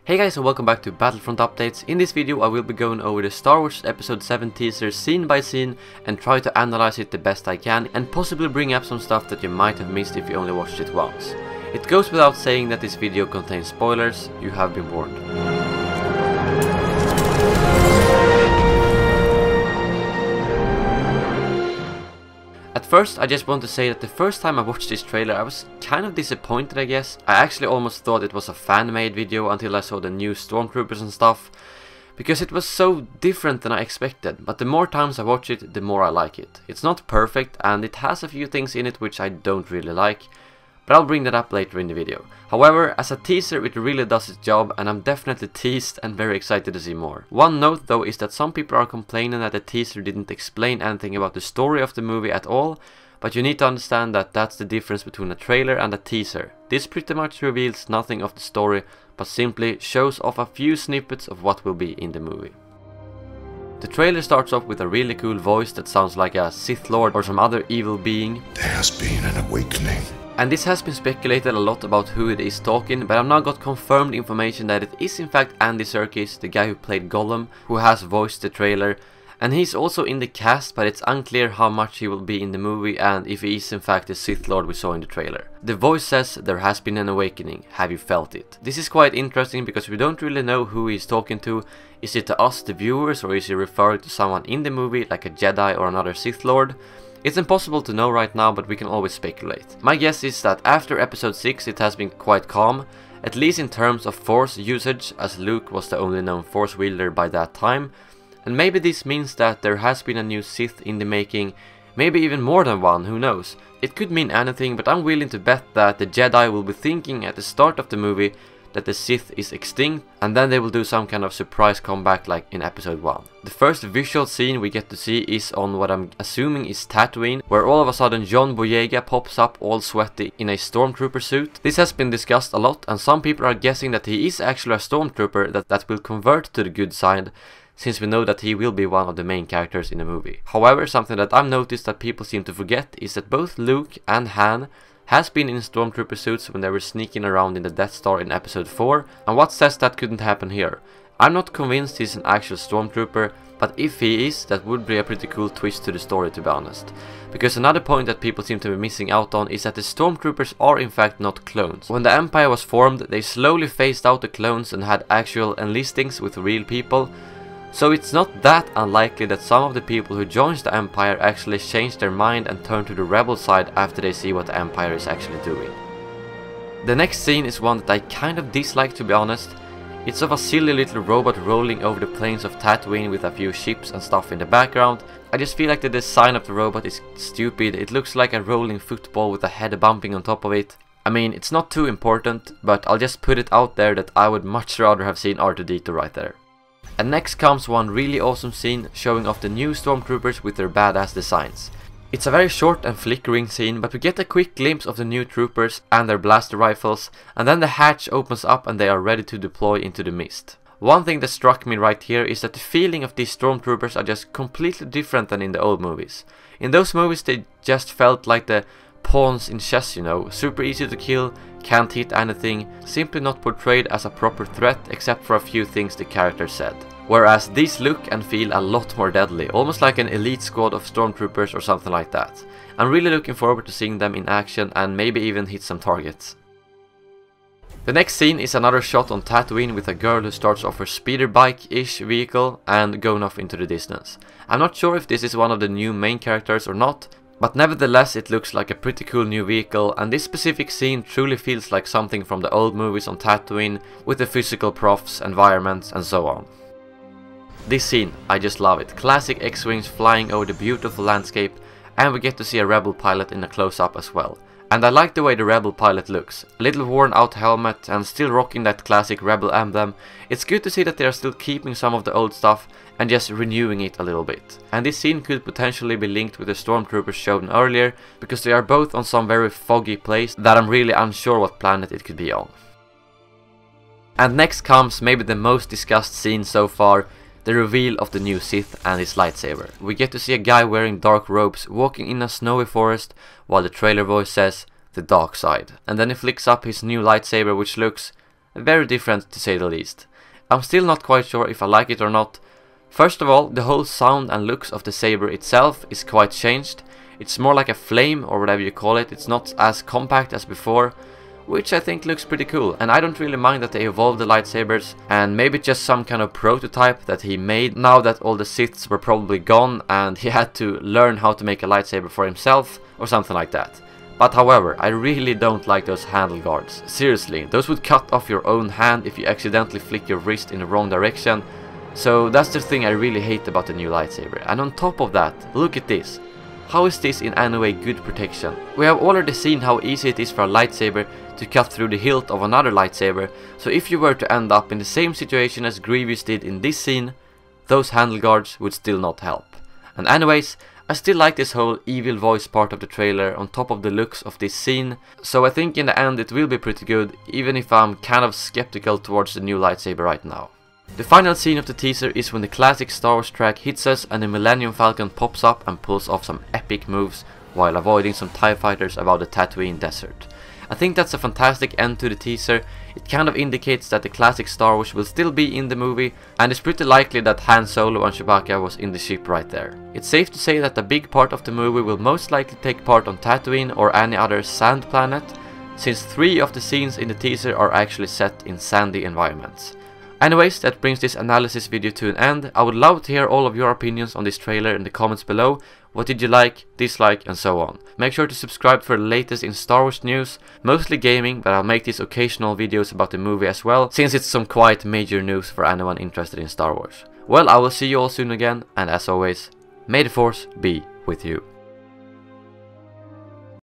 Hey guys, and welcome back to Battlefront Updates. In this video I will be going over the Star Wars Episode VII teaser scene by scene and try to analyze it the best I can and possibly bring up some stuff that you might have missed if you only watched it once. It goes without saying that this video contains spoilers, you have been warned. At first, I just want to say that the first time I watched this trailer I was kind of disappointed, I guess. I actually almost thought it was a fan-made video until I saw the new Stormtroopers and stuff, because it was so different than I expected, but the more times I watch it, the more I like it. It's not perfect and it has a few things in it which I don't really like, but I'll bring that up later in the video. However, as a teaser it really does its job and I'm definitely teased and very excited to see more. One note though is that some people are complaining that the teaser didn't explain anything about the story of the movie at all, but you need to understand that that's the difference between a trailer and a teaser. This pretty much reveals nothing of the story, but simply shows off a few snippets of what will be in the movie. The trailer starts off with a really cool voice that sounds like a Sith Lord or some other evil being. There has been an awakening. And this has been speculated a lot about who it is talking, but I've now got confirmed information that it is in fact Andy Serkis, the guy who played Gollum, who has voiced the trailer. And he's also in the cast, but it's unclear how much he will be in the movie and if he is in fact the Sith Lord we saw in the trailer. The voice says, "There has been an awakening, have you felt it?" This is quite interesting because we don't really know who he's talking to. Is it to us, the viewers, or is he referring to someone in the movie, like a Jedi or another Sith Lord? It's impossible to know right now, but we can always speculate. My guess is that after episode 6 it has been quite calm, at least in terms of force usage, as Luke was the only known force wielder by that time. And maybe this means that there has been a new Sith in the making, maybe even more than one, who knows. It could mean anything, but I'm willing to bet that the Jedi will be thinking at the start of the movie that the Sith is extinct, and then they will do some kind of surprise comeback like in episode 1. The first visual scene we get to see is on what I'm assuming is Tatooine, where all of a sudden John Boyega pops up all sweaty in a Stormtrooper suit. This has been discussed a lot and some people are guessing that he is actually a Stormtrooper that will convert to the good side, since we know that he will be one of the main characters in the movie. However, something that I've noticed that people seem to forget is that both Luke and Han has been in Stormtrooper suits when they were sneaking around in the Death Star in episode 4, and what says that couldn't happen here? I'm not convinced he's an actual Stormtrooper, but if he is, that would be a pretty cool twist to the story, to be honest. Because another point that people seem to be missing out on is that the Stormtroopers are in fact not clones. When the Empire was formed, they slowly phased out the clones and had actual enlistings with real people. So it's not that unlikely that some of the people who joins the Empire actually change their mind and turn to the rebel side after they see what the Empire is actually doing. The next scene is one that I kind of dislike, to be honest. It's of a silly little robot rolling over the plains of Tatooine with a few ships and stuff in the background. I just feel like the design of the robot is stupid. It looks like a rolling football with a head bumping on top of it. I mean, it's not too important, but I'll just put it out there that I would much rather have seen R2-D2 right there. And next comes one really awesome scene showing off the new Stormtroopers with their badass designs. It's a very short and flickering scene, but we get a quick glimpse of the new troopers and their blaster rifles, and then the hatch opens up and they are ready to deploy into the mist. One thing that struck me right here is that the feeling of these Stormtroopers are just completely different than in the old movies. In those movies they just felt like the pawns in chess, you know, super easy to kill, can't hit anything, simply not portrayed as a proper threat except for a few things the character said. Whereas these look and feel a lot more deadly, almost like an elite squad of Stormtroopers or something like that. I'm really looking forward to seeing them in action and maybe even hit some targets. The next scene is another shot on Tatooine with a girl who starts off her speeder bike-ish vehicle and going off into the distance. I'm not sure if this is one of the new main characters or not, but nevertheless it looks like a pretty cool new vehicle, and this specific scene truly feels like something from the old movies on Tatooine with the physical profs, environments and so on. This scene, I just love it. Classic X-Wings flying over the beautiful landscape, and we get to see a rebel pilot in a close-up as well. And I like the way the rebel pilot looks. A little worn out helmet and still rocking that classic rebel emblem. It's good to see that they are still keeping some of the old stuff and just renewing it a little bit. And this scene could potentially be linked with the Stormtroopers shown earlier, because they are both on some very foggy place that I'm really unsure what planet it could be on. And next comes maybe the most discussed scene so far, the reveal of the new Sith and his lightsaber. We get to see a guy wearing dark robes walking in a snowy forest while the trailer voice says, "The dark side." And then he flicks up his new lightsaber, which looks very different to say the least. I'm still not quite sure if I like it or not. First of all, the whole sound and looks of the saber itself is quite changed. It's more like a flame or whatever you call it. It's not as compact as before, which I think looks pretty cool. And I don't really mind that they evolved the lightsabers, and maybe just some kind of prototype that he made now that all the Siths were probably gone and he had to learn how to make a lightsaber for himself or something like that. But however, I really don't like those handle guards. Seriously, those would cut off your own hand if you accidentally flick your wrist in the wrong direction. So that's the thing I really hate about the new lightsaber. And on top of that, look at this. How is this in any way good protection? We have already seen how easy it is for a lightsaber to cut through the hilt of another lightsaber, so if you were to end up in the same situation as Grievous did in this scene, those handle guards would still not help. And anyways, I still like this whole evil voice part of the trailer on top of the looks of this scene, so I think in the end it will be pretty good, even if I'm kind of skeptical towards the new lightsaber right now. The final scene of the teaser is when the classic Star Wars track hits us and the Millennium Falcon pops up and pulls off some epic moves while avoiding some TIE fighters above the Tatooine desert. I think that's a fantastic end to the teaser. It kind of indicates that the classic Star Wars will still be in the movie, and it's pretty likely that Han Solo and Chewbacca was in the ship right there. It's safe to say that a big part of the movie will most likely take part on Tatooine or any other sand planet, since 3 of the scenes in the teaser are actually set in sandy environments. Anyways, that brings this analysis video to an end. I would love to hear all of your opinions on this trailer in the comments below. What did you like, dislike, and so on. Make sure to subscribe for the latest in Star Wars news, mostly gaming, but I'll make these occasional videos about the movie as well, since it's some quite major news for anyone interested in Star Wars. Well, I will see you all soon again, and as always, may the Force be with you.